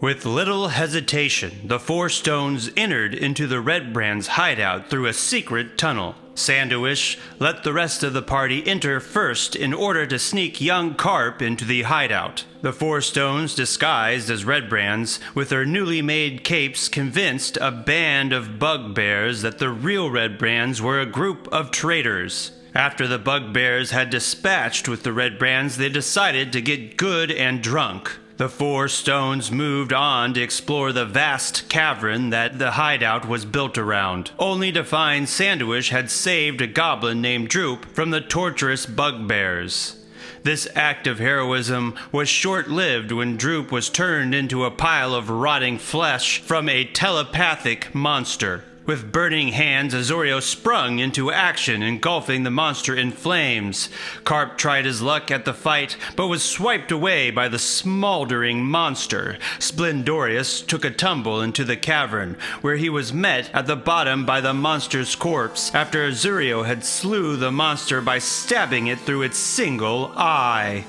With little hesitation, the four stones entered into the Redbrands' hideout through a secret tunnel. Sandowish let the rest of the party enter first in order to sneak young Carp into the hideout. The four stones, disguised as Redbrands, with their newly made capes, convinced a band of bugbears that the real Redbrands were a group of traitors. After the bugbears had dispatched with the Redbrands, they decided to get good and drunk. The four stones moved on to explore the vast cavern that the hideout was built around, only to find Sandowish had saved a goblin named Droop from the tortuous bugbears. This act of heroism was short-lived when Droop was turned into a pile of rotting flesh from a telepathic monster. With burning hands, Azerio sprung into action, engulfing the monster in flames. Carp tried his luck at the fight, but was swiped away by the smoldering monster. Splendorious took a tumble into the cavern, where he was met at the bottom by the monster's corpse, after Azerio had slew the monster by stabbing it through its single eye.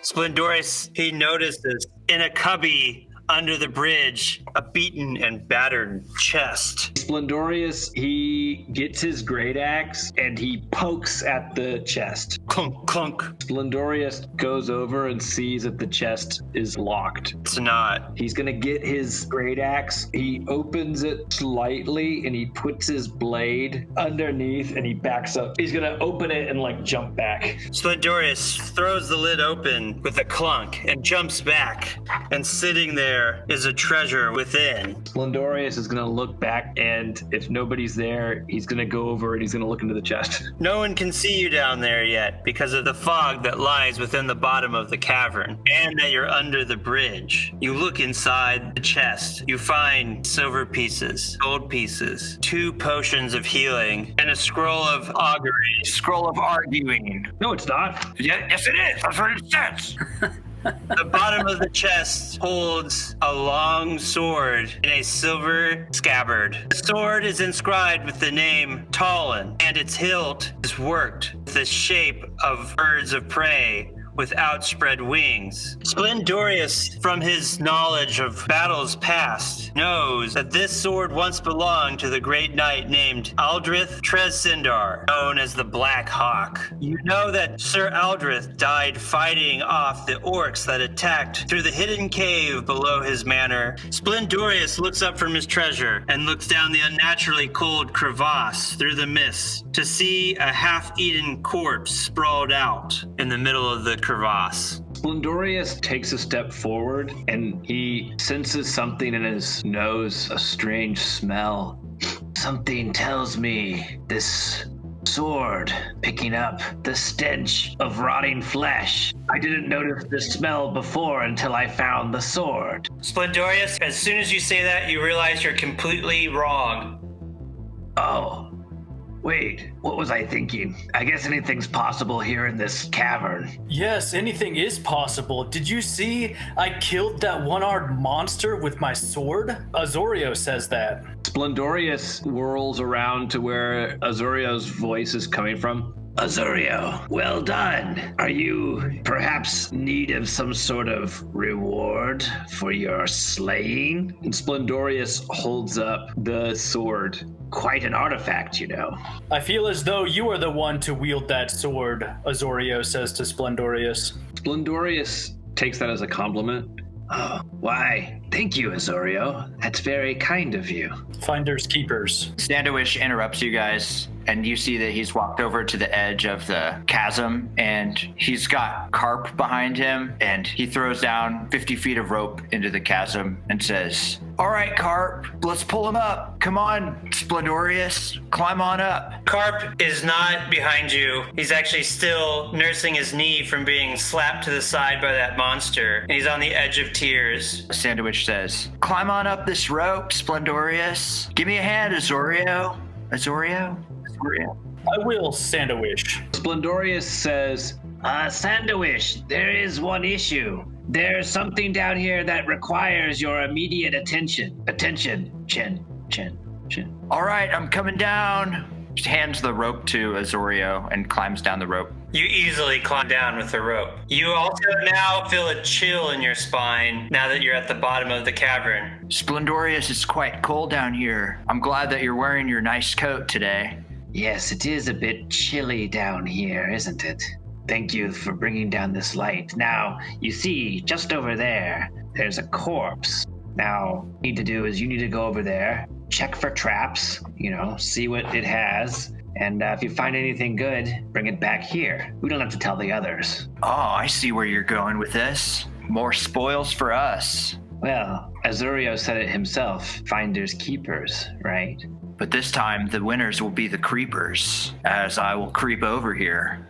Splendorious, he notices in a cubby under the bridge a beaten and battered chest. Splendorious, he gets his great axe and he pokes at the chest. Clunk, clunk. Splendorious goes over and sees that the chest is locked. It's not. He's gonna get his great axe. He opens it slightly and he puts his blade underneath and he backs up. He's gonna open it and jump back. Splendorious throws the lid open with a clunk and jumps back, and sitting there is a treasure within. Splendorious is gonna look back, and if nobody's there, he's gonna go over and he's gonna look into the chest. No one can see you down there yet because of the fog that lies within the bottom of the cavern, and that you're under the bridge. You look inside the chest. You find silver pieces, gold pieces, 2 potions of healing, and a scroll of augury. Scroll of arguing. No, it's not. Yes, it is. That's what it says. The bottom of the chest holds a long sword in a silver scabbard. The sword is inscribed with the name Talon, and its hilt is worked with the shape of birds of prey with outspread wings. Splendorious, from his knowledge of battles past, knows that this sword once belonged to the great knight named Aldrith Tresindar, known as the Black Hawk. You know that Sir Aldrith died fighting off the orcs that attacked through the hidden cave below his manor. Splendorious looks up from his treasure and looks down the unnaturally cold crevasse through the mist to see a half-eaten corpse sprawled out in the middle of the crevasse. Splendorious takes a step forward and he senses something in his nose, a strange smell. Something tells me this sword picking up the stench of rotting flesh. I didn't notice the smell before until I found the sword. Splendorious, as soon as you say that, you realize you're completely wrong. Oh. Wait, what was I thinking? I guess anything's possible here in this cavern. Yes, anything is possible. Did you see I killed that one-armed monster with my sword? Azerio says that. Splendorious whirls around to where Azorio's voice is coming from. Azerio, well done. Are you perhaps in need of some sort of reward for your slaying? And Splendorious holds up the sword. Quite an artifact, you know. I feel as though you are the one to wield that sword, Azerio says to Splendorious. Splendorious takes that as a compliment. Oh, why, thank you, Azerio. That's very kind of you. Finders keepers. Sandowish interrupts you guys, and you see that he's walked over to the edge of the chasm, and he's got Carp behind him, and he throws down 50 feet of rope into the chasm and says, All right, Carp, let's pull him up. Come on, Splendorious, climb on up. Carp is not behind you. He's actually still nursing his knee from being slapped to the side by that monster, and he's on the edge of tears. Sandowish says, climb on up this rope, Splendorious. Give me a hand, Azerio. Azerio? I will, Sandowish. Splendorious says, Sandowish, there is one issue. There's something down here that requires your immediate attention. Attention. Chin. All right, I'm coming down. She hands the rope to Azerio and climbs down the rope. You easily climb down with the rope. You also now feel a chill in your spine now that you're at the bottom of the cavern. Splendorious, it's quite cold down here. I'm glad that you're wearing your nice coat today. Yes, it is a bit chilly down here, isn't it? Thank you for bringing down this light. Now, you see, just over there, there's a corpse. Now, what you need to do is you need to go over there, check for traps, see what it has, and if you find anything good, bring it back here. We don't have to tell the others. Oh, I see where you're going with this. More spoils for us. Well, Azerio said it himself, finders keepers, right? But this time, the winners will be the creepers, as I will creep over here.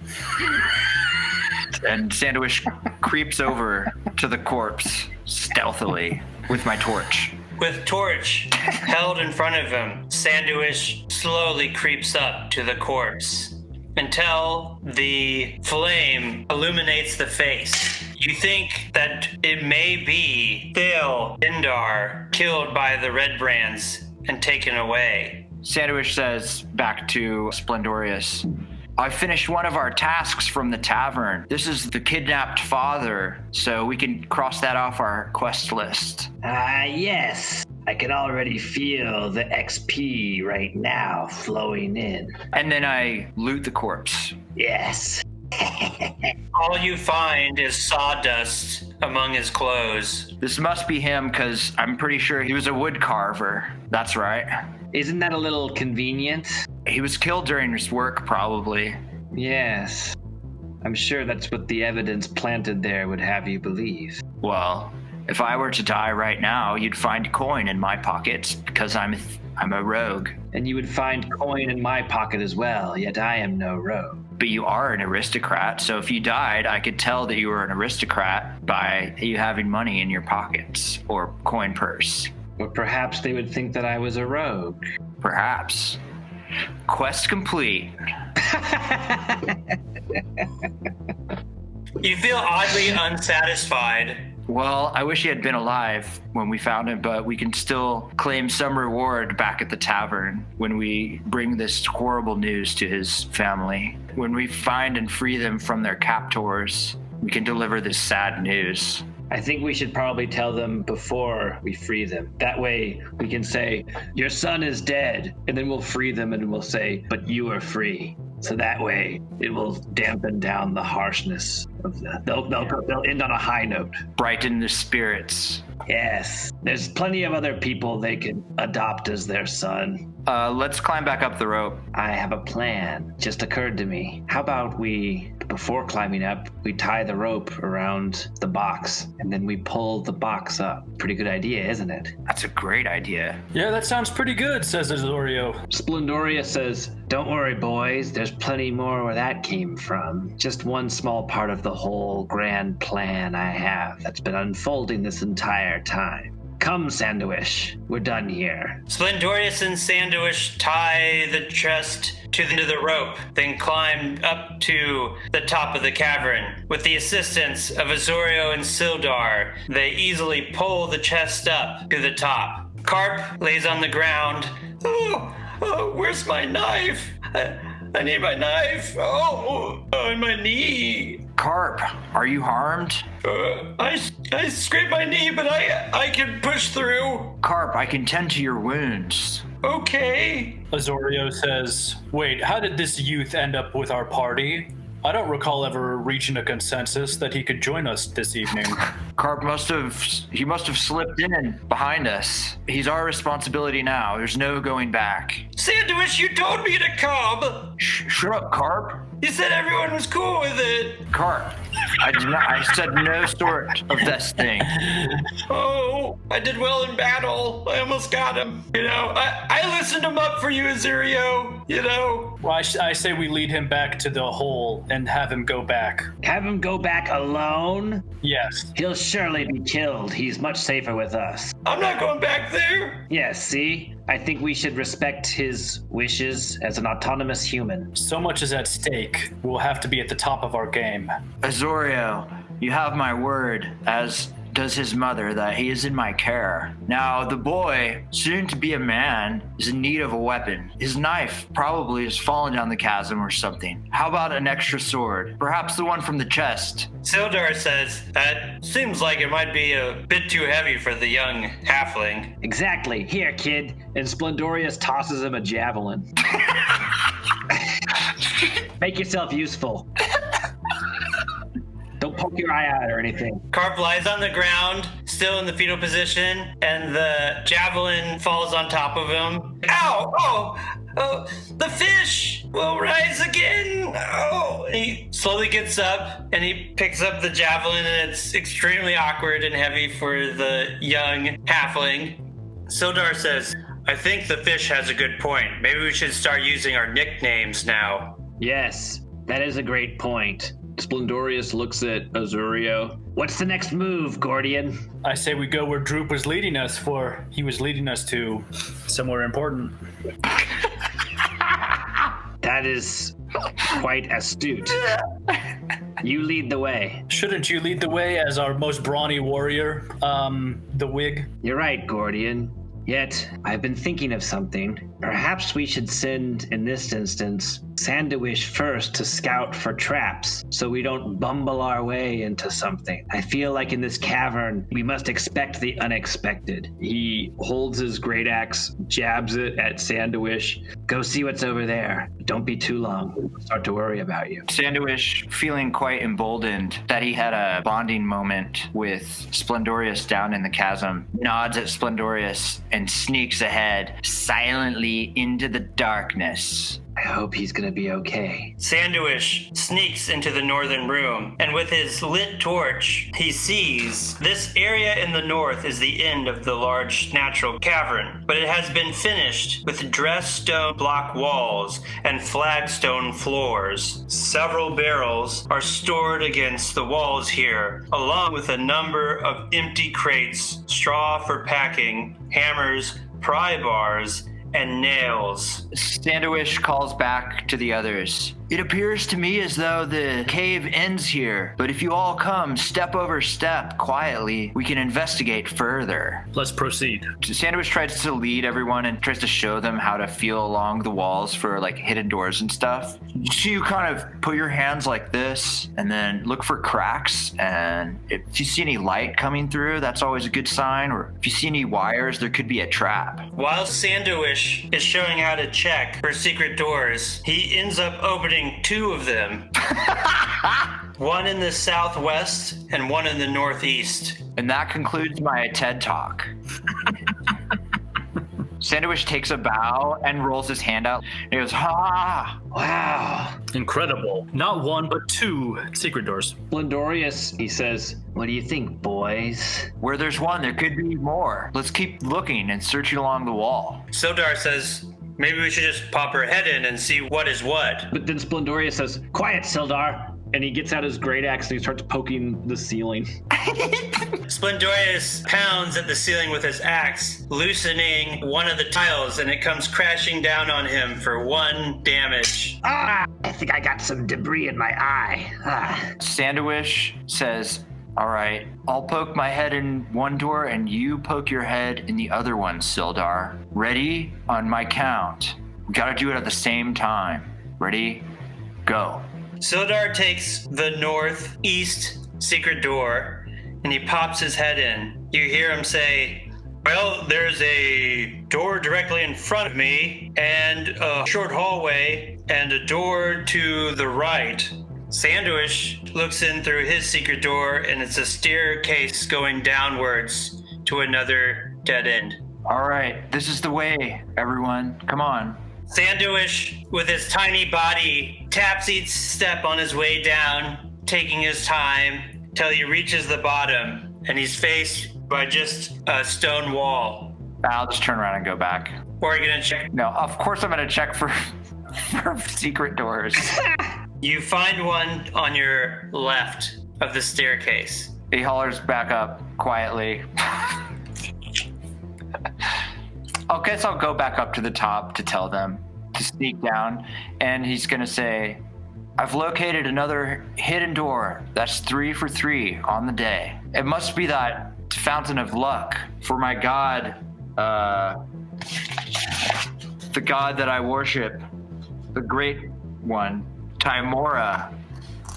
And Sandowish creeps over to the corpse stealthily with my torch. With torch held in front of him, Sandowish slowly creeps up to the corpse until the flame illuminates the face. You think that it may be Thale Indar killed by the Redbrands and taken away. Sandowish says back to Splendorious, I finished one of our tasks from the tavern. This is the kidnapped father, so we can cross that off our quest list. Yes. I can already feel the XP right now flowing in. And then I loot the corpse. Yes. All you find is sawdust among his clothes. This must be him because I'm pretty sure he was a wood carver. That's right. Isn't that a little convenient? He was killed during his work, probably. Yes. I'm sure that's what the evidence planted there would have you believe. Well, if I were to die right now, you'd find coin in my pockets because I'm a rogue. And you would find coin in my pocket as well, yet I am no rogue. But you are an aristocrat, so if you died, I could tell that you were an aristocrat by you having money in your pockets or coin purse. Or perhaps they would think that I was a rogue. Perhaps. Quest complete. You feel oddly unsatisfied. Well, I wish he had been alive when we found him, but we can still claim some reward back at the tavern when we bring this horrible news to his family. When we find and free them from their captors, we can deliver this sad news. I think we should probably tell them before we free them. That way we can say, your son is dead, and then we'll free them and we'll say, but you are free. So that way it will dampen down the harshness of they'll end on a high note. Brighten the spirits. Yes. There's plenty of other people they can adopt as their son. Let's climb back up the rope. I have a plan. Just occurred to me. How about before climbing up, we tie the rope around the box and then we pull the box up. Pretty good idea, isn't it? That's a great idea. Yeah, that sounds pretty good, says Azerio. Splendorious says, don't worry, boys. There's plenty more where that came from. Just one small part of the whole grand plan I have that's been unfolding this entire time. Come, Sandowish. We're done here. Splendorious and Sandowish tie the chest to the end of the rope, then climb up to the top of the cavern. With the assistance of Azerio and Sildar, they easily pull the chest up to the top. Carp lays on the ground. Oh, where's my knife? I need my knife. Oh, my knee. Carp, are you harmed? I scraped my knee, but I can push through. Carp, I can tend to your wounds. Okay. Azerio says, wait, how did this youth end up with our party? I don't recall ever reaching a consensus that he could join us this evening. Carp must have slipped in behind us. He's our responsibility now. There's no going back. Sandowish, you told me to come. Shut up, Carp. You said everyone was cool with it. Carp, I said no sort of this thing. Oh, I did well in battle. I almost got him. I listened him up for you, Azerio. Well, I say we lead him back to the hole and have him go back. Have him go back alone? Yes. He'll surely be killed. He's much safer with us. I'm not going back there. Yes, see? I think we should respect his wishes as an autonomous human. So much is at stake. We'll have to be at the top of our game. Azerio, you have my word, as does his mother, that he is in my care. Now, the boy, soon to be a man, is in need of a weapon. His knife probably has fallen down the chasm or something. How about an extra sword? Perhaps the one from the chest. Sildar says, that seems like it might be a bit too heavy for the young halfling. Exactly. Here, kid. And Splendorious tosses him a javelin. Make yourself useful. Don't poke your eye out or anything. Carp lies on the ground, still in the fetal position, and the javelin falls on top of him. Ow! Oh, the fish will rise again. Oh, he slowly gets up and he picks up the javelin, and it's extremely awkward and heavy for the young halfling. Sildar says, I think the fish has a good point. Maybe we should start using our nicknames now. Yes, that is a great point. Splendorious looks at Azerio. What's the next move, Gordian? I say we go where Droop was leading us for. He was leading us to somewhere important. That is quite astute. You lead the way. Shouldn't you lead the way as our most brawny warrior, the wig? You're right, Gordian. Yet, I've been thinking of something. Perhaps we should send, in this instance, Sandowish first to scout for traps, so we don't bumble our way into something. I feel like in this cavern, we must expect the unexpected. He holds his great axe, jabs it at Sandowish. Go see what's over there. Don't be too long. We'll start to worry about you. Sandowish, feeling quite emboldened that he had a bonding moment with Splendorious down in the chasm, nods at Splendorious and sneaks ahead silently into the darkness. I hope he's gonna be okay. Sandowish sneaks into the northern room, and with his lit torch, he sees this area in the north is the end of the large natural cavern, but it has been finished with dressed stone block walls and flagstone floors. Several barrels are stored against the walls here, along with a number of empty crates, straw for packing, hammers, pry bars, and nails. Sandowish calls back to the others. It appears to me as though the cave ends here, but if you all come step over step quietly, we can investigate further. Let's proceed. Sandowish tries to lead everyone and tries to show them how to feel along the walls for like hidden doors and stuff. So you kind of put your hands like this and then look for cracks, and if you see any light coming through, that's always a good sign, or if you see any wires, there could be a trap. While Sandowish is showing how to check for secret doors, he ends up opening two of them. One in the southwest and one in the northeast. And that concludes my TED Talk. Sandowish takes a bow and rolls his hand out. And he goes, ha! Wow. Incredible. Not one, but two secret doors. Splendorious, he says, what do you think, boys? Where there's one, there could be more. Let's keep looking and searching along the wall. Sildar says, maybe we should just pop our head in and see what is what. But then Splendorious says, quiet, Sildar. And he gets out his great axe and he starts poking the ceiling. Splendorious pounds at the ceiling with his axe, loosening one of the tiles, and it comes crashing down on him for 1 damage. Ah, I think I got some debris in my eye. Sandowish says, all right, I'll poke my head in one door and you poke your head in the other one, Sildar. Ready? On my count. We gotta do it at the same time. Ready? Go. Sildar takes the northeast secret door and he pops his head in. You hear him say, well, there's a door directly in front of me and a short hallway and a door to the right. Sandowish looks in through his secret door, and it's a staircase going downwards to another dead end. All right, this is the way, everyone. Come on. Sandowish, with his tiny body, taps each step on his way down, taking his time till he reaches the bottom, and he's faced by just a stone wall. I'll just turn around and go back. Or are you gonna check? No, of course I'm gonna check for secret doors. You find one on your left of the staircase. He hollers back up quietly. I guess I'll go back up to the top to tell them to sneak down, and he's gonna say, I've located another hidden door that's 3 for 3 on the day. It must be that fountain of luck for my god, the god that I worship, the great one, Timora,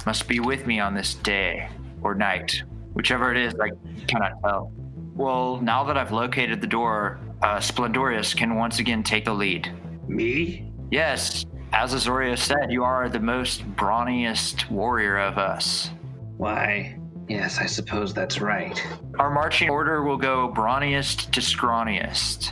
must be with me on this day or night, whichever it is, I cannot tell. Well, now that I've located the door, Splendorious can once again take the lead. Me? Yes, as Azerio said, you are the most brawniest warrior of us. Why, yes, I suppose that's right. Our marching order will go brawniest to scrawniest.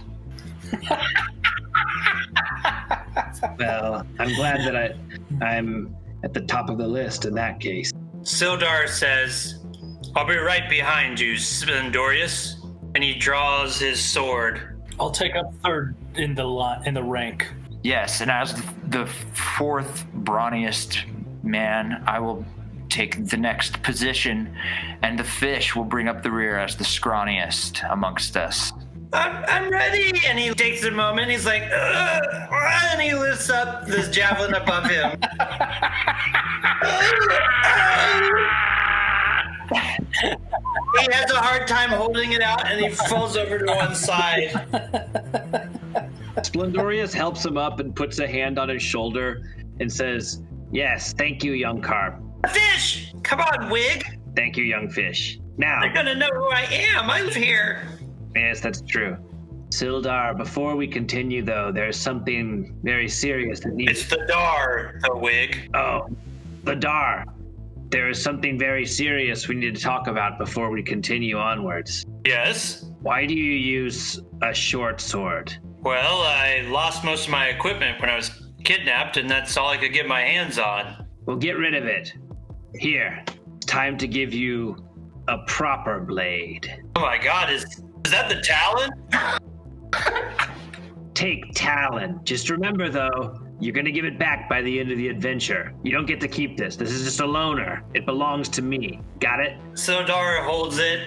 Well, I'm glad that I'm at the top of the list in that case. Sildar says, I'll be right behind you, Splendorious. And he draws his sword. I'll take up third in the rank. Yes, and as the fourth brawniest man, I will take the next position, and the fish will bring up the rear as the scrawniest amongst us. I'm ready. And he takes a moment. He's like, and he lifts up this javelin above him. He has a hard time holding it out, and he falls over to one side. Splendorious helps him up and puts a hand on his shoulder and says, yes, thank you, young carp. Fish! Come on, Wig. Thank you, young fish. Now, They're gonna know who I am. I live here. yes, that's true. Sildar, before we continue, though, there's something very serious that needs... It's the Dar, the Wig. Oh, the Dar. There is something very serious we need to talk about before we continue onwards. Yes? Why do you use a short sword? Well, I lost most of my equipment when I was kidnapped, and that's all I could get my hands on. Well, get rid of it. Here, time to give you a proper blade. Oh my god, is that the Talon? Take Talon. Just remember, though, you're going to give it back by the end of the adventure. You don't get to keep this. This is just a loaner. It belongs to me. Got it? Sildar holds it,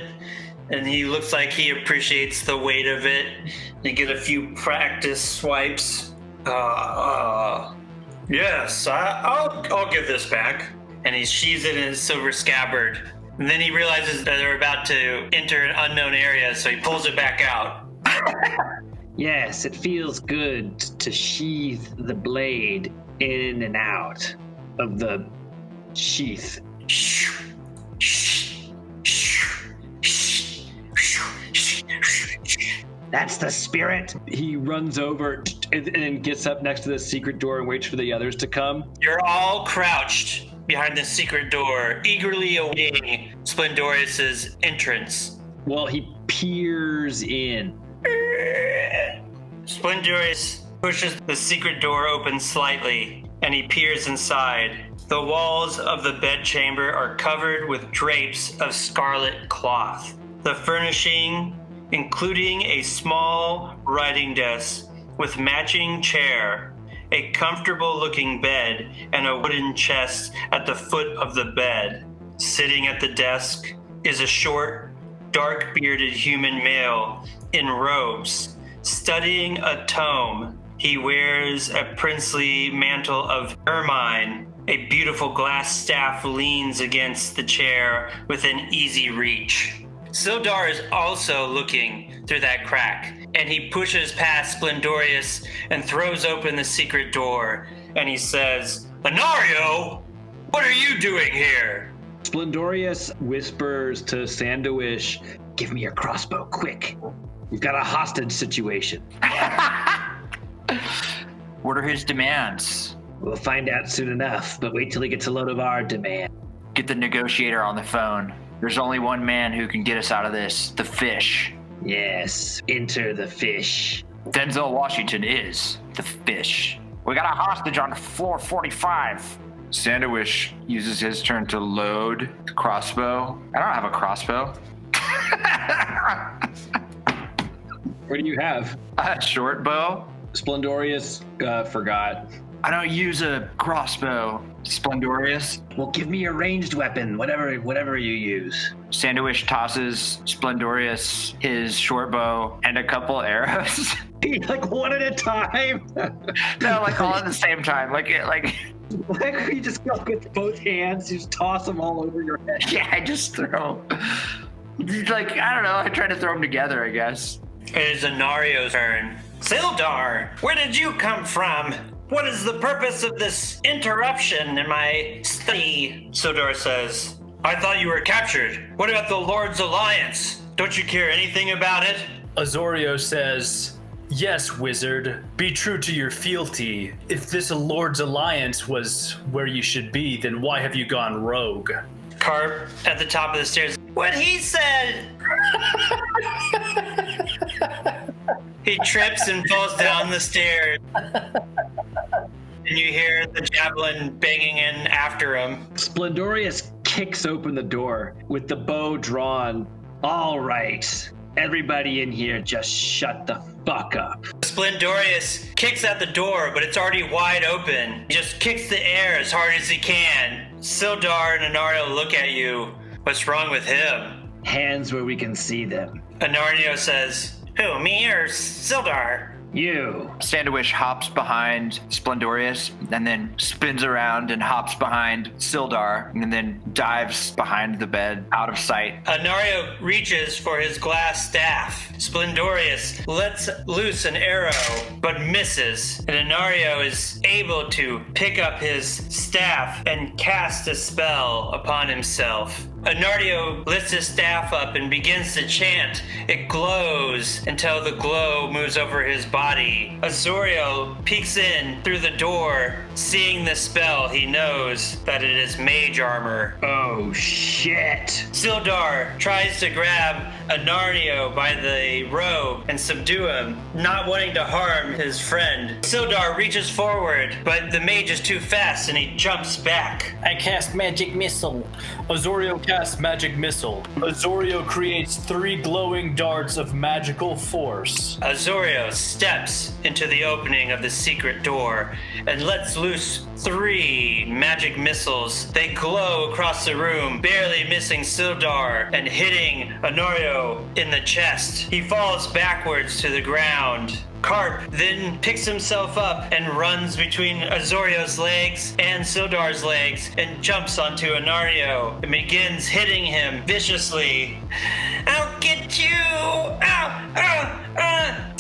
and he looks like he appreciates the weight of it. You get a few practice swipes. Yes, I'll give this back. And he sheathes it in his silver scabbard. And then he realizes that they're about to enter an unknown area, so he pulls it back out. Yes, it feels good to sheath the blade in and out of the sheath. That's the spirit. He runs over and gets up next to the secret door and waits for the others to come. You're all crouched behind the secret door, eagerly awaiting Splendorious's entrance. Well, he peers in. Splendorious pushes the secret door open slightly, and he peers inside. The walls of the bedchamber are covered with drapes of scarlet cloth. The furnishing, including a small writing desk with matching chair, a comfortable-looking bed, and a wooden chest at the foot of the bed. Sitting at the desk is a short, dark-bearded human male in robes, studying a tome. He wears a princely mantle of ermine. A beautiful glass staff leans against the chair within easy reach. Sildar is also looking through that crack, and he pushes past Splendorious and throws open the secret door, and he says, Azerio, what are you doing here? Splendorious whispers to Sandowish, give me your crossbow, quick. We've got a hostage situation. What are his demands? We'll find out soon enough, but wait till he gets a load of our demand. Get the negotiator on the phone. There's only one man who can get us out of this, the fish. Yes, enter the fish. Denzel Washington is the fish. We got a hostage on floor 45. Sandowish uses his turn to load the crossbow. I don't have a crossbow. What do you have? A short bow. Splendorious forgot. I don't use a crossbow. Splendorious. Well, give me a ranged weapon, whatever you use. Sandowish tosses Splendorious his short bow and a couple arrows. Like one at a time? No, like all at the same time. Like you just go with both hands, you just toss them all over your head. yeah, I just throw. Like, I don't know. I try to throw them together, I guess. It is Anario's turn. Sildar, where did you come from? What is the purpose of this interruption in my study? Sildar says, I thought you were captured. What about the Lord's Alliance? Don't you care anything about it? Azerio says, yes, wizard, be true to your fealty. If this Lord's Alliance was where you should be, then why have you gone rogue? Carp at the top of the stairs. What he said! He trips and falls down the stairs. And you hear the javelin banging in after him. Splendorious kicks open the door with the bow drawn. All right, everybody in here, just shut the fuck up. Splendorious kicks at the door, but it's already wide open. Just kicks the air as hard as he can. Sildar and Anario look at you. What's wrong with him? Hands where we can see them. Anario says, who, me or Sildar? You. Sandowish hops behind Splendorious and then spins around and hops behind Sildar and then dives behind the bed out of sight. Anario reaches for his glass staff. Splendorious lets loose an arrow, but misses. And Anario is able to pick up his staff and cast a spell upon himself. Anario lifts his staff up and begins to chant. It glows until the glow moves over his body. Azerio peeks in through the door. Seeing the spell, he knows that it is mage armor. Oh, shit. Sildar tries to grab Anario by the robe and subdue him, not wanting to harm his friend. Sildar reaches forward, but the mage is too fast and he jumps back. I cast magic missile. Azerio casts magic missile. Azerio creates 3 glowing darts of magical force. Azerio steps into the opening of the secret door and lets loose 3 magic missiles. They glow across the room, barely missing Sildar and hitting Anario in the chest. He falls backwards to the ground. Carp then picks himself up and runs between Azorio's legs and Sildar's legs and jumps onto Anario and begins hitting him viciously. I'll get you! Ow! Ow!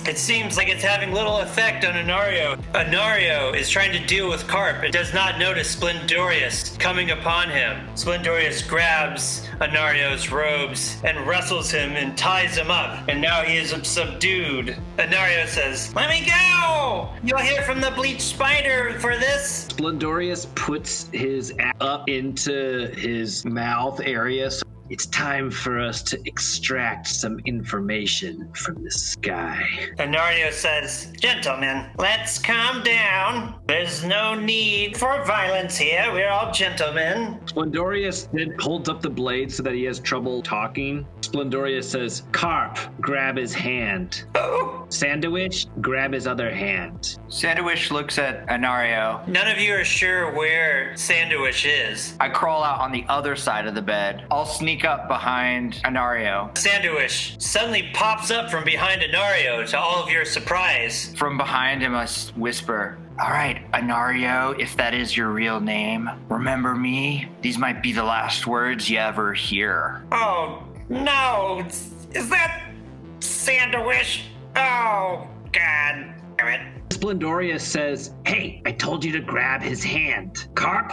It seems like it's having little effect on Anario. Anario is trying to deal with Carp and does not notice Splendorious coming upon him. Splendorious grabs Anario's robes and wrestles him and ties him up, and now he is subdued. Anario says, let me go! You'll hear from the bleached spider for this. Splendorious puts his up into his mouth area. So it's time for us to extract some information from the sky. Anario says, gentlemen, let's calm down. There's no need for violence here. We're all gentlemen. Splendorious then holds up the blade so that he has trouble talking. Splendorious says, Carp, grab his hand. Oh. Sandowish, grab his other hand. Sandowish looks at Anario. None of you are sure where Sandowish is. I crawl out on the other side of the bed. I'll sneak up behind Anario. Sandowish suddenly pops up from behind Anario to all of your surprise. From behind him, I whisper, all right, Anario, if that is your real name, remember me? These might be the last words you ever hear. Oh, no. Is that Sandowish? Oh, God damn it. Splendorious says, "Hey, I told you to grab his hand. Carp?"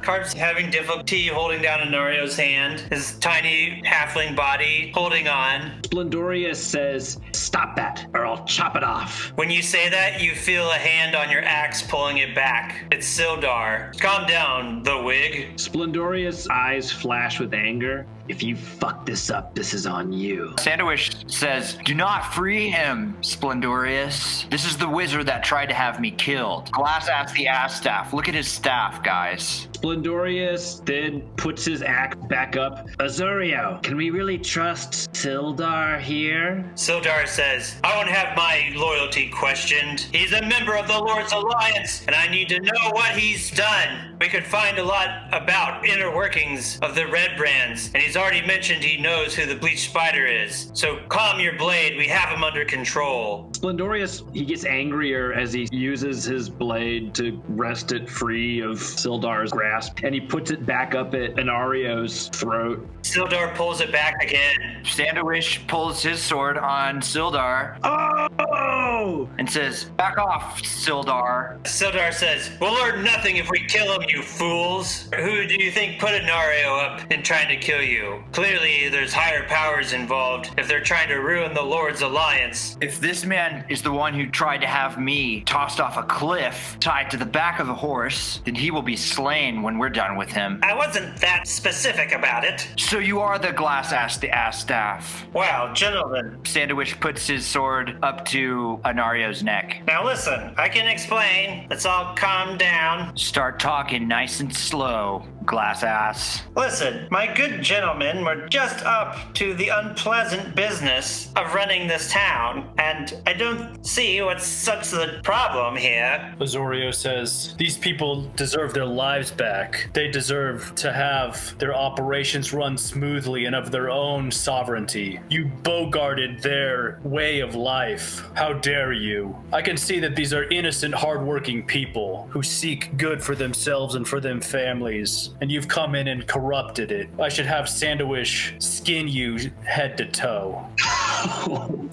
Carp's having difficulty holding down Anario's hand, his tiny halfling body holding on. Splendorious says, "Stop that, or I'll chop it off." When you say that, you feel a hand on your axe pulling it back. It's Sildar. Calm down, the wig. Splendorious' eyes flash with anger. "If you fuck this up, this is on you." Sandowish says, "Do not free him, Splendorious. This is the wizard that tried to have me killed. Glass ass the ass staff. Look at his staff, guys." Splendorious then puts his axe back up. "Azerio, can we really trust Sildar here?" Sildar says, I won't have my loyalty questioned. He's a member of the Lord's Alliance, and I need to know what he's done. We could find a lot about inner workings of the Redbrands, and he's already mentioned he knows who the Bleached Spider is. So calm your blade, we have him under control. Splendorious, he gets angrier as he uses his blade to wrest it free of Sildar's grasp, and he puts it back up at Anario's throat. Sildar pulls it back again. Sandowish pulls his sword on Sildar Oh! and says, "Back off, Sildar." Sildar says, we'll learn nothing if we kill him, you fools. Who do you think put Anario up in trying to kill you? Clearly, there's higher powers involved if they're trying to ruin the Lord's Alliance. If this man is the one who tried to have me tossed off a cliff, tied to the back of a horse, then he will be slain when we're done with him. I wasn't that specific about it. So you are the glass ass the ass staff. Wow, gentlemen. Sandowish puts his sword up to Anario's neck. Now listen, I can explain. Let's all calm down. Start talking nice and slow, glass ass. Listen, my good gentlemen were just up to the unpleasant business of running this town, and I don't see what's such the problem here. Azerio says, these people deserve their lives back. They deserve to have their operations run smoothly and of their own sovereignty. You bogarted their way of life. How dare you? I can see that these are innocent, hardworking people who seek good for themselves and for their families, and you've come in and corrupted it. I should have Sandowish skin you head to toe.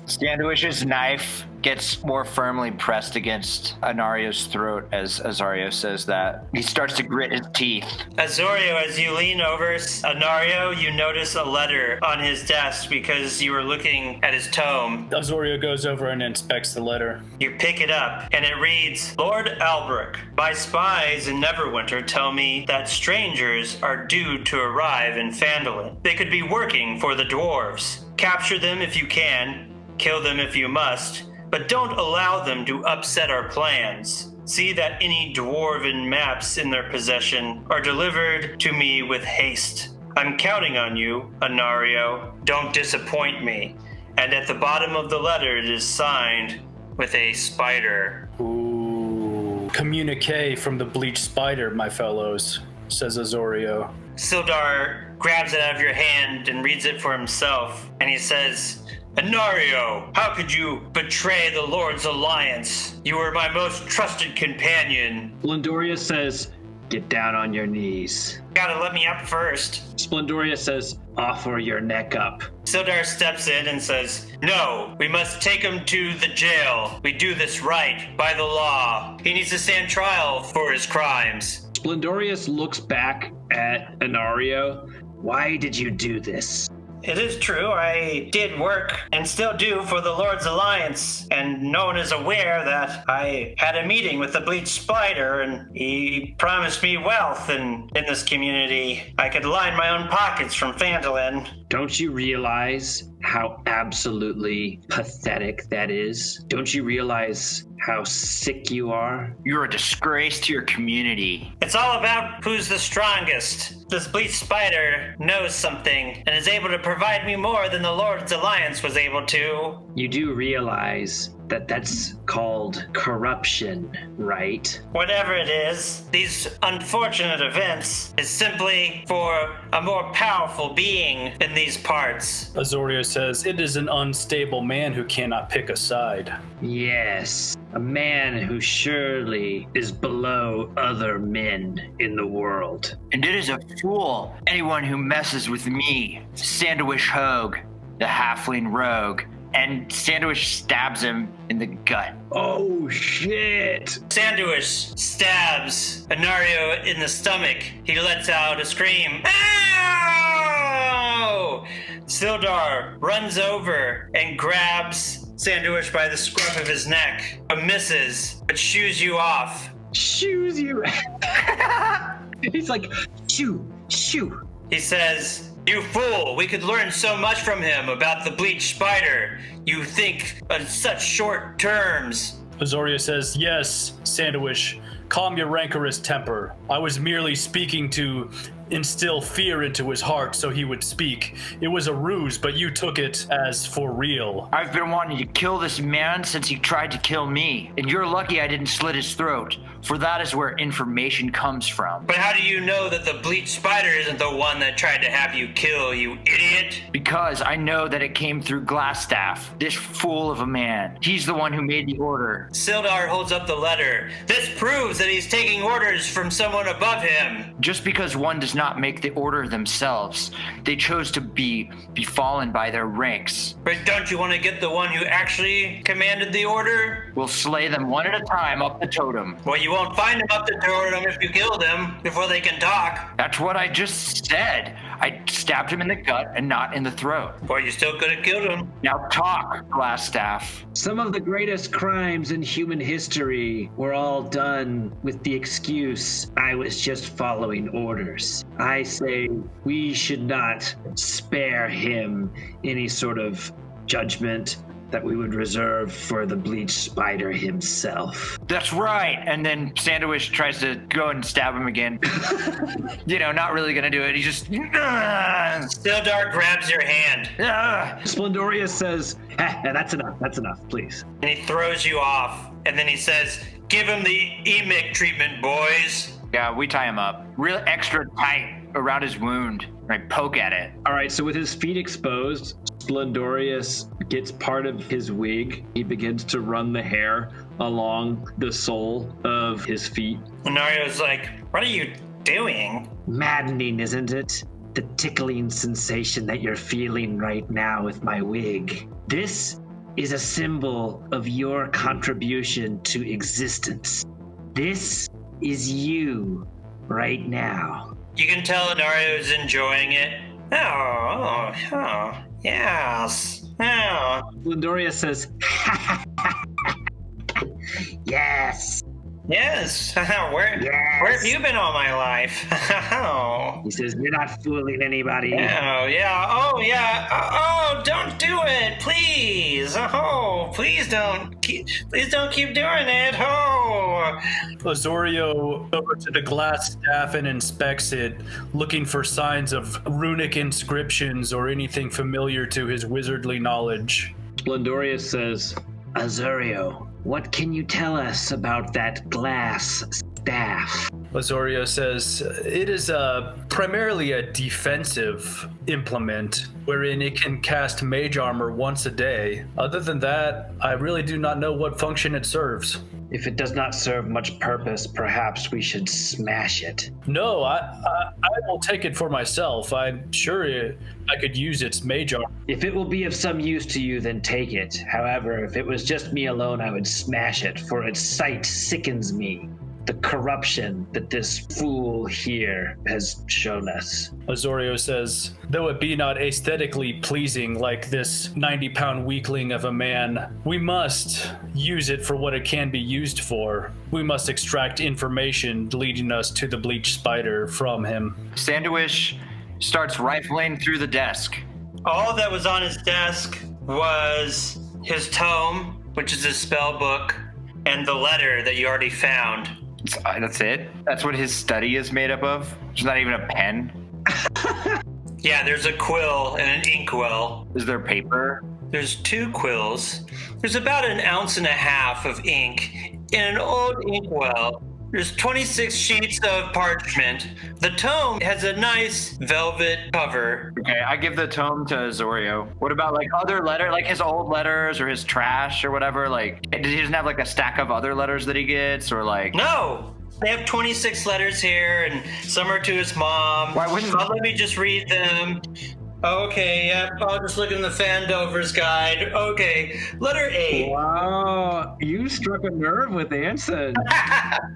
Sandowish's knife gets more firmly pressed against Anario's throat as Azerio says that. He starts to grit his teeth. Azerio, as you lean over Anario, you notice a letter on his desk because you were looking at his tome. Azerio goes over and inspects the letter. You pick it up, and it reads, Lord Albrecht, my spies in Neverwinter tell me that strangers are due to arrive in Phandalin. They could be working for the dwarves. Capture them if you can, kill them if you must, but don't allow them to upset our plans. See that any dwarven maps in their possession are delivered to me with haste. I'm counting on you, Anario. Don't disappoint me. And at the bottom of the letter it is signed with a spider. Ooh. Communique from the Bleached Spider, my fellows, says Azerio. Sildar grabs it out of your hand and reads it for himself, and he says, Anario, how could you betray the Lord's Alliance? You were my most trusted companion. Splendorious says, get down on your knees. Gotta let me up first. Splendorious says, offer your neck up. Sildar steps in and says, no, we must take him to the jail. We do this right, by the law. He needs to stand trial for his crimes. Splendorious looks back at Anario. Why did you do this? It is true, I did work and still do for the Lord's Alliance, and no one is aware that I had a meeting with the Bleached Spider, and he promised me wealth in this community. I could line my own pockets from Phandalin. Don't you realize how absolutely pathetic that is? Don't you realize how sick you are? You're a disgrace to your community. It's all about who's the strongest. This Bleached Spider knows something and is able to provide me more than the Lord's Alliance was able to. You do realize that that's called corruption, right? Whatever it is, these unfortunate events is simply for a more powerful being in these parts. Azerio says, it is an unstable man who cannot pick a side. Yes, a man who surely is below other men in the world. And it is a fool, anyone who messes with me, Sandowish Hogue, the halfling rogue, and Sandowish stabs him in the gut. Oh, shit. Sandowish stabs Azario in the stomach. He lets out a scream. Ow! Sildar runs over and grabs Sandowish by the scruff of his neck, but misses, but shoos you off. Shoos you. He's like, shoo. He says, "You fool, we could learn so much from him about the bleached spider. You think on such short terms." Azerio says, yes, Sandowish, calm your rancorous temper. I was merely speaking to instill fear into his heart so he would speak. It was a ruse, but you took it as for real. I've been wanting to kill this man since he tried to kill me, and you're lucky I didn't slit his throat, for that is where information comes from. But how do you know that the bleached spider isn't the one that tried to have you kill, you idiot? Because I know that it came through Glassstaff, this fool of a man. He's the one who made the order. Sildar holds up the letter. This proves that he's taking orders from someone above him. Just because one does not make the order themselves, they chose to be befallen by their ranks. But don't you want to get the one who actually commanded the order? We'll slay them one at a time up the totem. Well, you won't find him up the totem if you kill them before they can talk. That's what I just said. I stabbed him in the gut and not in the throat. Well, you still could have killed him. Now talk, Glassstaff. Some of the greatest crimes in human history were all done with the excuse, I was just following orders. I say we should not spare him any sort of judgment that we would reserve for the bleached spider himself. That's right. And then Sandowish tries to go and stab him again. Not really gonna do it. He just... Sildar grabs your hand. Splendorious says, that's enough, please. And he throws you off. And then he says, give him the emic treatment, boys. Yeah, we tie him up. Real extra tight around his wound. I poke at it. All right, so with his feet exposed, Splendorious gets part of his wig. He begins to run the hair along the sole of his feet. Anario's like, what are you doing? Maddening, isn't it? The tickling sensation that you're feeling right now with my wig. This is a symbol of your contribution to existence. This is you right now. You can tell Anario's enjoying it. Oh, yes. Oh. Splendorious says, yes. Yes. Where have you been all my life? He says, you're not fooling anybody. Oh, yeah. Oh, yeah. Oh, don't do it, please. Oh, please don't keep doing it. Oh. Azerio over to the glass staff and inspects it, looking for signs of runic inscriptions or anything familiar to his wizardly knowledge. Splendorious says, Azerio, what can you tell us about that glass staff? Azerio says, it is primarily a defensive implement, wherein it can cast mage armor once a day. Other than that, I really do not know what function it serves. If it does not serve much purpose, perhaps we should smash it. No, I will take it for myself. I'm sure I could use its mage armor. If it will be of some use to you, then take it. However, if it was just me alone, I would smash it, for its sight sickens me. The corruption that this fool here has shown us. Azerio says, though it be not aesthetically pleasing like this 90-pound weakling of a man, we must use it for what it can be used for. We must extract information leading us to the bleached spider from him. Sandowish starts rifling through the desk. All that was on his desk was his tome, which is his spell book, and the letter that you already found. That's it? That's what his study is made up of? There's not even a pen? Yeah, there's a quill and an inkwell. Is there paper? There's 2 quills. There's about 1.5 ounces of ink in an old inkwell. There's 26 sheets of parchment. The tome has a nice velvet cover. Okay, I give the tome to Azerio. What about other letters, like his old letters or his trash or whatever? He doesn't have a stack of other letters that he gets or No! They have 26 letters here, and some are to his mom. Why wouldn't... Let me just read them. Okay, yep. I'll just look in the Fandover's guide. Okay, letter A. Wow, you struck a nerve with Anson.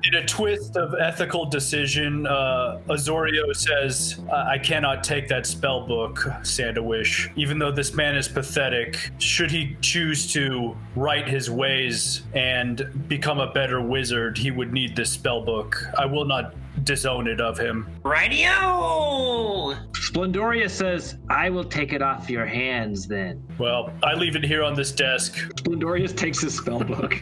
In a twist of ethical decision, Azerio says, I cannot take that spell book, Sandowish. Even though this man is pathetic, should he choose to right his ways and become a better wizard, he would need this spell book. I will not disown it of him. Radio! Splendorious says, I will take it off your hands then. Well, I leave it here on this desk. Splendorious takes his spell book.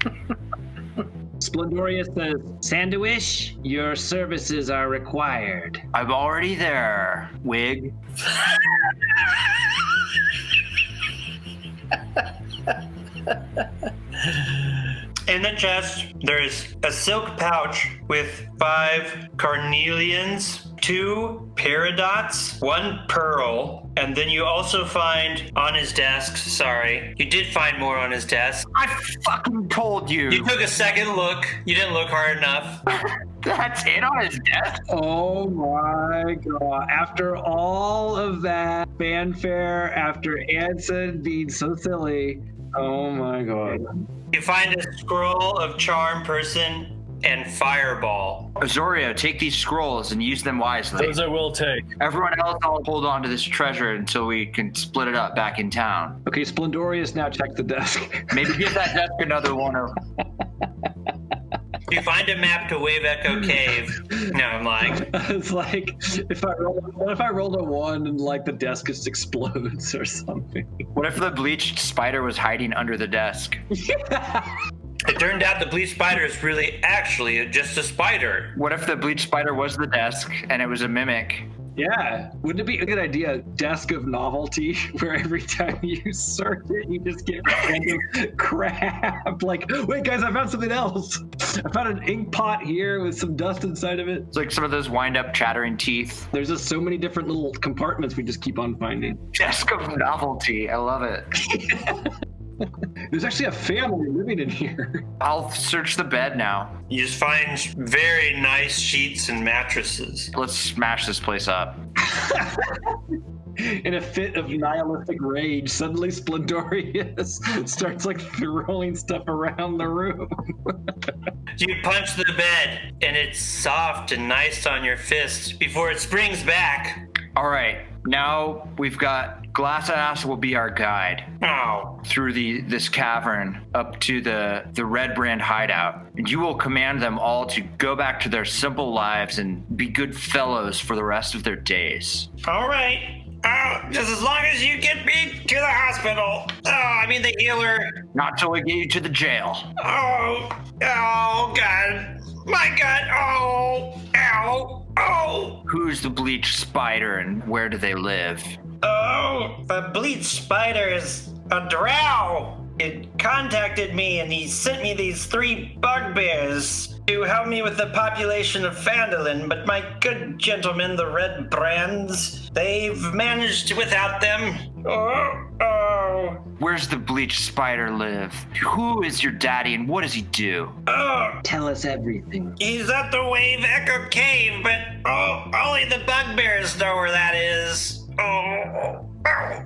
Splendorious says, Sandowish, your services are required. I'm already there, Wig. In the chest, there is a silk pouch with 5 carnelians, 2 peridots, 1 pearl, and then you also find on his desk, you did find more on his desk. I fucking told you. You took a second look. You didn't look hard enough. That's it on his desk. Oh my god. After all of that fanfare, after Anson being so silly, oh my god. You find a scroll of charm person and fireball. Azerio, take these scrolls and use them wisely. Those I will take. Everyone else, I'll hold on to this treasure until we can split it up back in town. Okay, Splendorious now check the desk. Maybe give that desk another one. You find a map to Wave Echo Cave. No, I'm lying. It's like, what if I rolled a 1 and like the desk just explodes or something? What if the bleached spider was hiding under the desk? It turned out the bleached spider is really actually just a spider. What if the bleached spider was the desk and it was a mimic? Yeah, wouldn't it be a good idea? Desk of novelty, where every time you search it, you just get random crap. Like, wait, guys, I found something else. I found an ink pot here with some dust inside of it. It's like some of those wind-up chattering teeth. There's just so many different little compartments we just keep on finding. Desk of novelty. I love it. There's actually a family living in here. I'll search the bed now. You just find very nice sheets and mattresses. Let's smash this place up. In a fit of nihilistic rage, suddenly Splendorious starts like throwing stuff around the room. You punch the bed, and it's soft and nice on your fist before it springs back. All right, now we've got Glass Ass will be our guide through this cavern up to the Redbrand hideout, and you will command them all to go back to their simple lives and be good fellows for the rest of their days. All right. Just as long as you get me to the hospital. The healer. Not till we get you to the jail. Oh, God. My God. Oh, ow. Oh. Who's the bleached spider and where do they live? Oh, the bleached spider is a drow. It contacted me and he sent me these 3 bugbears to help me with the population of Phandalin, but my good gentlemen, the Redbrands, they've managed without them. Oh. Where's the bleached spider live? Who is your daddy and what does he do? Oh. Tell us everything. He's at the Wave Echo Cave, but only the bugbears know where that is. Oh.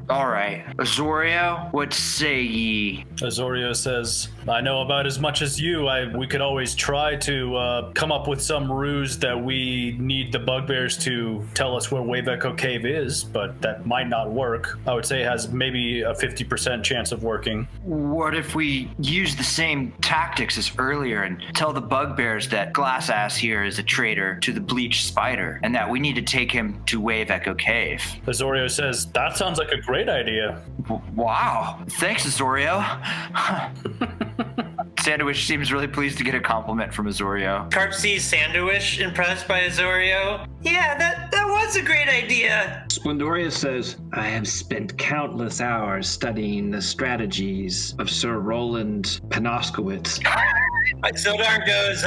All right. Azerio, what say ye? Azerio says, I know about as much as you. We could always try to come up with some ruse that we need the bugbears to tell us where Wave Echo Cave is, but that might not work. I would say it has maybe a 50% chance of working. What if we use the same tactics as earlier and tell the bugbears that Glass Ass here is a traitor to the bleached spider and that we need to take him to Wave Echo Cave? Azerio says, that sounds like a great idea. Wow. Thanks, Azerio. Sandowish seems really pleased to get a compliment from Azerio. Carp sees Sandowish impressed by Azerio. Yeah, that was a great idea. Splendorious says, I have spent countless hours studying the strategies of Sir Roland Panoskowitz. Sildar goes,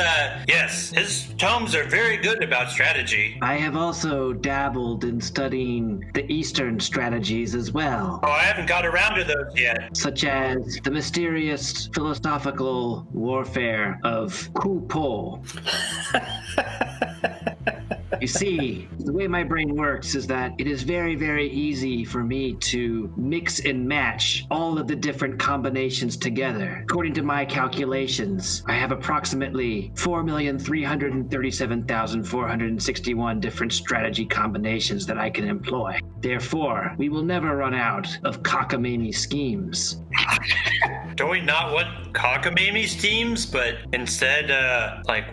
yes, his tomes are very good about strategy. I have also dabbled in studying the Eastern strategies as well. Oh, I haven't got around to those yet. Such as the mysterious philosophical warfare of Kupo. You see, the way my brain works is that it is very, very easy for me to mix and match all of the different combinations together. According to my calculations, I have approximately 4,337,461 different strategy combinations that I can employ. Therefore, we will never run out of cockamamie schemes. Don't we not want cockamamie schemes, but instead,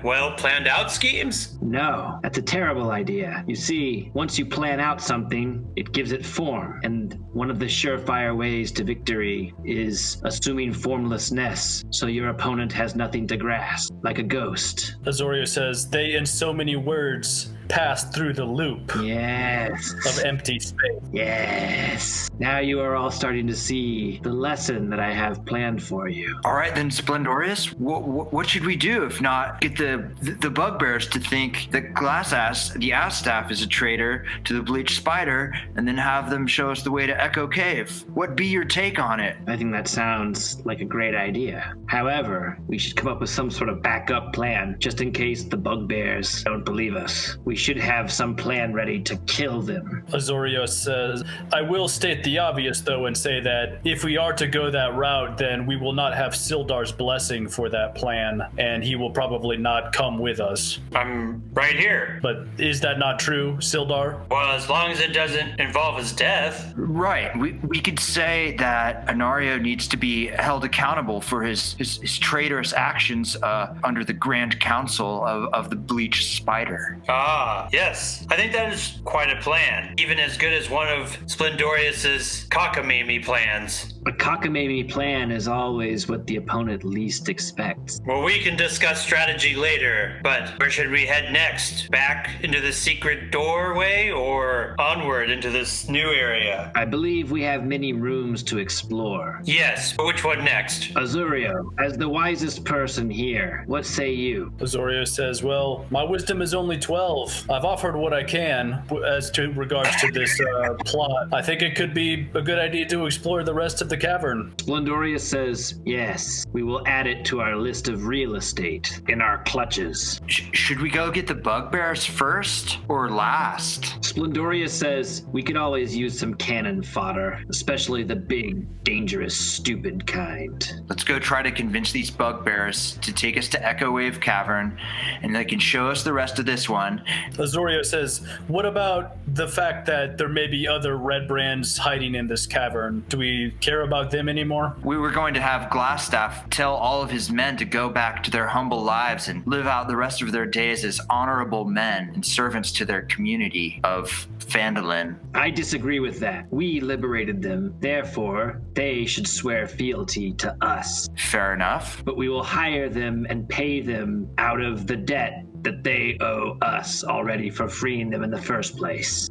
well-planned out schemes? No, that's a terrible idea. You see, once you plan out something, it gives it form. And one of the surefire ways to victory is assuming formlessness, so your opponent has nothing to grasp, like a ghost. Azerio says, they, in so many words, pass through the loop Yes. of empty space. Yes. Now you are all starting to see the lesson that I have planned for you. All right, then, Splendorious, what should we do if not get the bugbears to think that the ass staff, is a traitor to the bleached spider, and then have them show us the way to Echo Cave? What be your take on it? I think that sounds like a great idea. However, we should come up with some sort of backup plan just in case the bugbears don't believe us. We should have some plan ready to kill them. Azerio says, I will state the obvious, though, and say that if we are to go that route, then we will not have Sildar's blessing for that plan, and he will probably not come with us. I'm right here. But is that not true, Sildar? Well, as long as it doesn't involve his death. Right. We could say that Anario needs to be held accountable for his traitorous actions under the Grand Council of the Bleached Spider. Ah, yes. I think that is quite a plan. Even as good as one of Splendorious's cockamamie plans. A cockamamie plan is always what the opponent least expects. Well, we can discuss strategy later, but where should we head next? Back into the secret doorway or onward into this new area? I believe we have many rooms to explore. Yes, but which one next? Azerio, as the wisest person here, what say you? Azerio says, well, my wisdom is only 12. I've offered what I can as to regards to this plot. I think it could be a good idea to explore the rest of the cavern. Splendorious says, yes, we will add it to our list of real estate in our clutches. Should we go get the bugbears first or last? Splendorious says, we could always use some cannon fodder, especially the big, dangerous, stupid kind. Let's go try to convince these bugbears to take us to Echo Wave Cavern, and they can show us the rest of this one. Azerio says, what about the fact that there may be other Redbrands hiding in this cavern? Do we care about them anymore? We were going to have Glassstaff tell all of his men to go back to their humble lives and live out the rest of their days as honorable men and servants to their community of Phandalin. I disagree with that. We liberated them. Therefore, they should swear fealty to us. Fair enough. But we will hire them and pay them out of the debt that they owe us already for freeing them in the first place.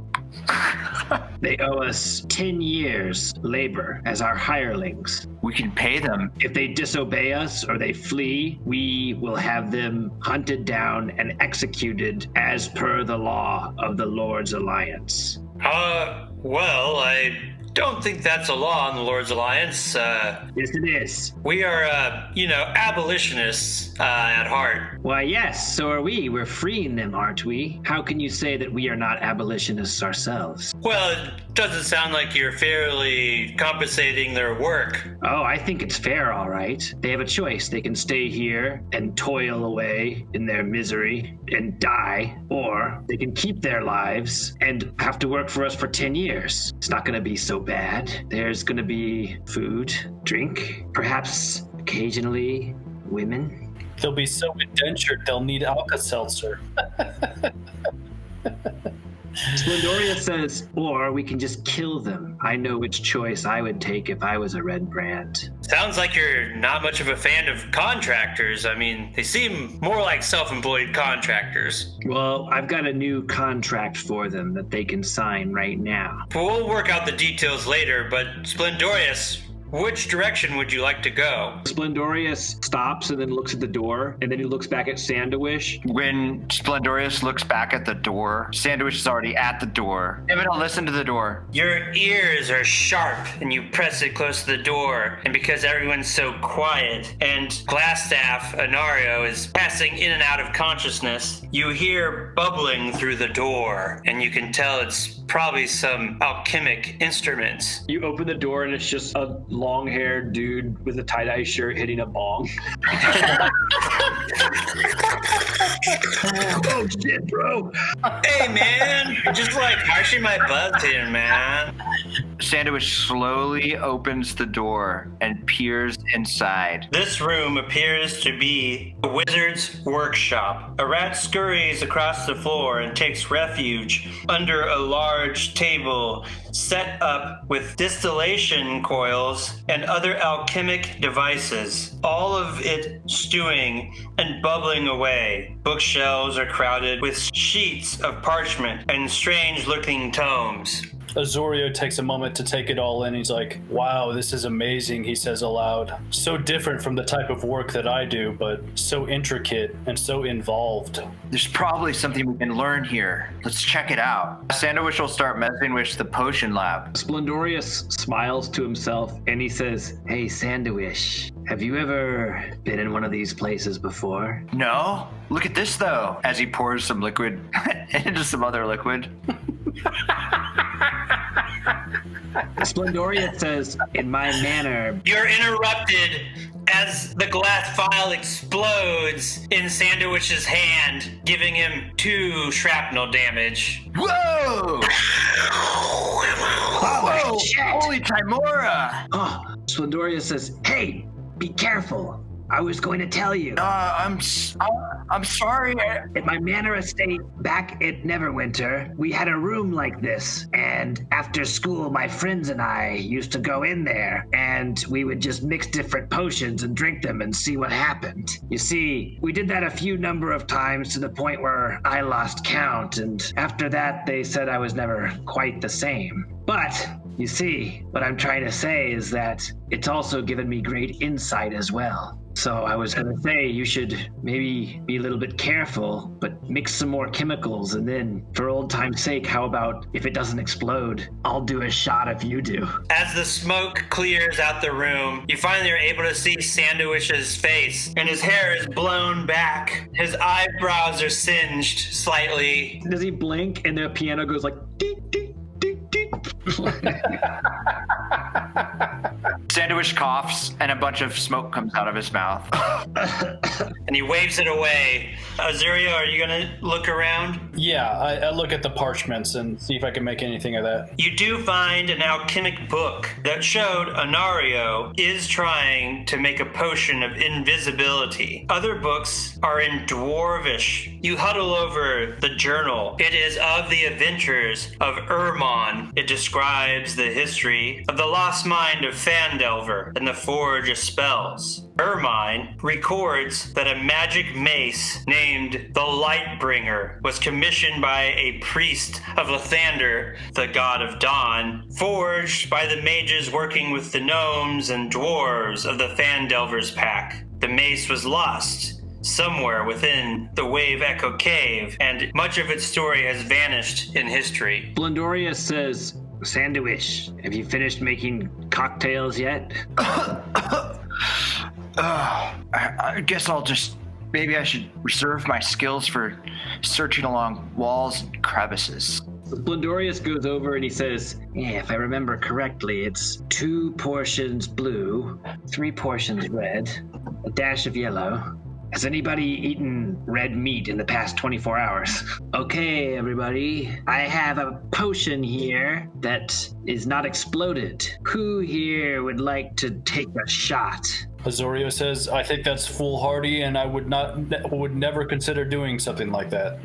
They owe us 10 years labor as our hirelings. We can pay them. If they disobey us or they flee, we will have them hunted down and executed as per the law of the Lord's Alliance. Well, I don't think that's a law in the Lord's Alliance. Yes, it is. We are, abolitionists at heart. Why, yes, so are we. We're freeing them, aren't we? How can you say that we are not abolitionists ourselves? Well, it doesn't sound like you're fairly compensating their work. Oh, I think it's fair, all right. They have a choice. They can stay here and toil away in their misery and die, or they can keep their lives and have to work for us for 10 years. It's not going to be so bad. There's going to be food, drink, perhaps occasionally women. They'll be so indentured they'll need Alka-Seltzer. Splendorious says, or we can just kill them. I know which choice I would take if I was a Redbrand. Sounds like you're not much of a fan of contractors. I mean, they seem more like self-employed contractors. Well, I've got a new contract for them that they can sign right now. We'll work out the details later, but Splendorious, Which direction would you like to go? Splendorious stops and then looks at the door, and then he looks back at Sandowish. When Splendorious looks back at the door, Sandowish is already at the door. Don't listen to the door. Your ears are sharp and you press it close to the door. And because everyone's so quiet and Glassstaff Azerio is passing in and out of consciousness, you hear bubbling through the door. And you can tell it's probably some alchemic instruments. You open the door and it's just a long-haired dude with a tie-dye shirt hitting a bong. Oh shit, bro. Hey man, you're just like harshing my buzz here, man. Sandowish slowly opens the door and peers inside. This room appears to be a wizard's workshop. A rat scurries across the floor and takes refuge under a large table set up with distillation coils and other alchemic devices, all of it stewing and bubbling away. Bookshelves are crowded with sheets of parchment and strange-looking tomes. Azerio takes a moment to take it all in. He's like, wow, this is amazing, he says aloud. So different from the type of work that I do, but so intricate and so involved. There's probably something we can learn here. Let's check it out. Sandowish will start messing with the potion lab. Splendorious smiles to himself and he says, "Hey, Sandowish, have you ever been in one of these places before?" No? Look at this, though, as he pours some liquid into some other liquid. Splendorious says, "In my manner." You're interrupted as the glass vial explodes in Sandowish's hand, giving him 2 shrapnel damage. Whoa! Whoa! Shit. Holy Timora! Oh, Splendorious says, "Hey, be careful. I was going to tell you. I'm sorry. At my manor estate back at Neverwinter, we had a room like this. And after school, my friends and I used to go in there and we would just mix different potions and drink them and see what happened. You see, we did that a few number of times to the point where I lost count. And after that, they said I was never quite the same. But you see, what I'm trying to say is that it's also given me great insight as well. So I was going to say you should maybe be a little bit careful, but mix some more chemicals. And then for old time's sake, how about if it doesn't explode, I'll do a shot if you do." As the smoke clears out the room, you finally are able to see Sandowish's face, and his hair is blown back. His eyebrows are singed slightly. Does he blink and the piano goes like, deep, deep, deep, deep? Sandowish coughs and a bunch of smoke comes out of his mouth. And he waves it away. Azerio, are you going to look around? Yeah, I look at the parchments and see if I can make anything of that. You do find an alchemic book that showed Azerio is trying to make a potion of invisibility. Other books are in Dwarvish. You huddle over the journal. It is of the adventures of Ermon. It describes the history of the lost mind of Fandelver and the Forge of Spells. Ermine records that a magic mace named the Lightbringer was commissioned by a priest of Lathander, the god of dawn, forged by the mages working with the gnomes and dwarves of the Fandelver's pack. The mace was lost somewhere within the Wave Echo Cave, and much of its story has vanished in history. Splendorious says, "Sandowish, have you finished making cocktails yet?" I guess maybe I should reserve my skills for searching along walls and crevices. Splendorious goes over and he says, "Yeah, if I remember correctly, it's 2 portions blue, 3 portions red, a dash of yellow. Has anybody eaten red meat in the past 24 hours? Okay, everybody. I have a potion here that is not exploded. Who here would like to take a shot?" Azerio says, "I think that's foolhardy, and I would never consider doing something like that."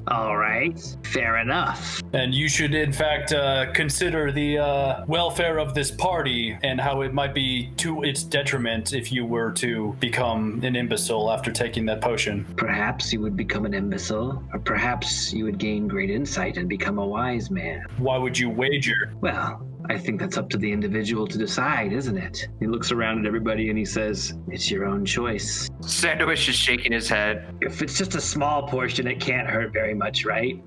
All right, fair enough. And you should, in fact, consider the welfare of this party and how it might be to its detriment if you were to become an imbecile after taking that potion. Perhaps you would become an imbecile, or perhaps you would gain great insight and become a wise man. Why would you wager? Well, I think that's up to the individual to decide, isn't it? He looks around at everybody and he says, it's your own choice. Sandowish is shaking his head. If it's just a small portion, it can't hurt very much, right?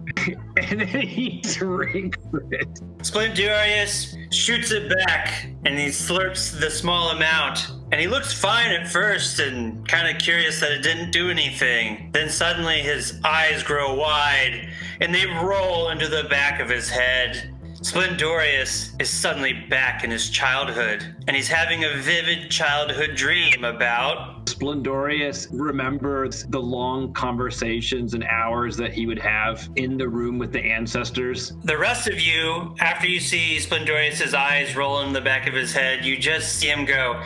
And then he drinks it. Splendorious shoots it back, and he slurps the small amount. And he looks fine at first and kind of curious that it didn't do anything. Then suddenly his eyes grow wide, and they roll into the back of his head. Splendorious is suddenly back in his childhood, and he's having a vivid childhood dream about... Splendorious remembers the long conversations and hours that he would have in the room with the ancestors. The rest of you, after you see Splendorious's eyes roll in the back of his head, you just see him go...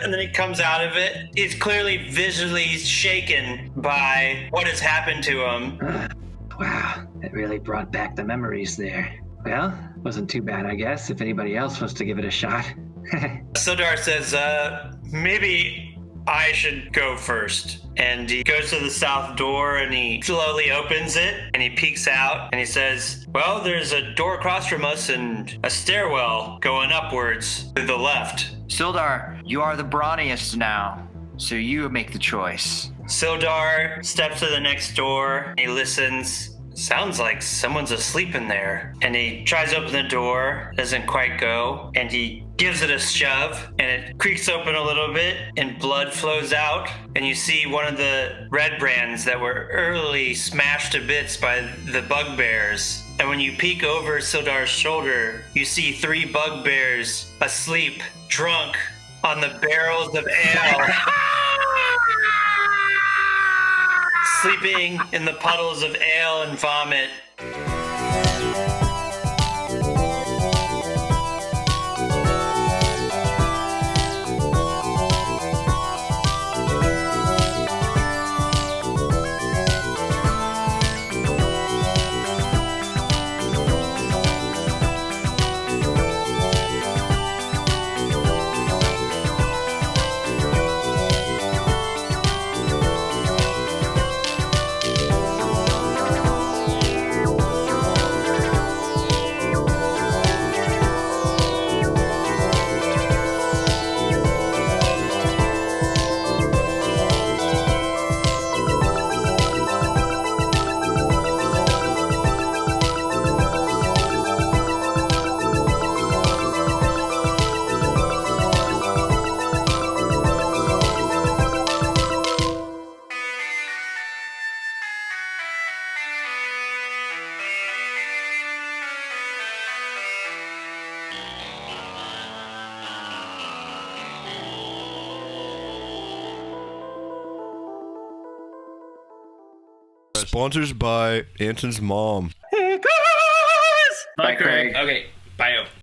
And then he comes out of it. He's clearly visually shaken by what has happened to him. Wow, that really brought back the memories there. Well, wasn't too bad, I guess, if anybody else wants to give it a shot. Sildar says, maybe I should go first. And he goes to the south door and he slowly opens it and he peeks out and he says, well, there's a door across from us and a stairwell going upwards to the left. Sildar, you are the brawniest now, so you make the choice. Sildar steps to the next door. He listens. Sounds like someone's asleep in there. And he tries to open the door, doesn't quite go, and he gives it a shove, and it creaks open a little bit, and blood flows out, and you see one of the Redbrands that were early smashed to bits by the bugbears. And when you peek over Sildar's shoulder, you see 3 bugbears asleep, drunk, on the barrels of ale. Sleeping in the puddles of ale and vomit. Sponsored by Anton's mom. Hey guys! Bye, Craig. Okay, bye.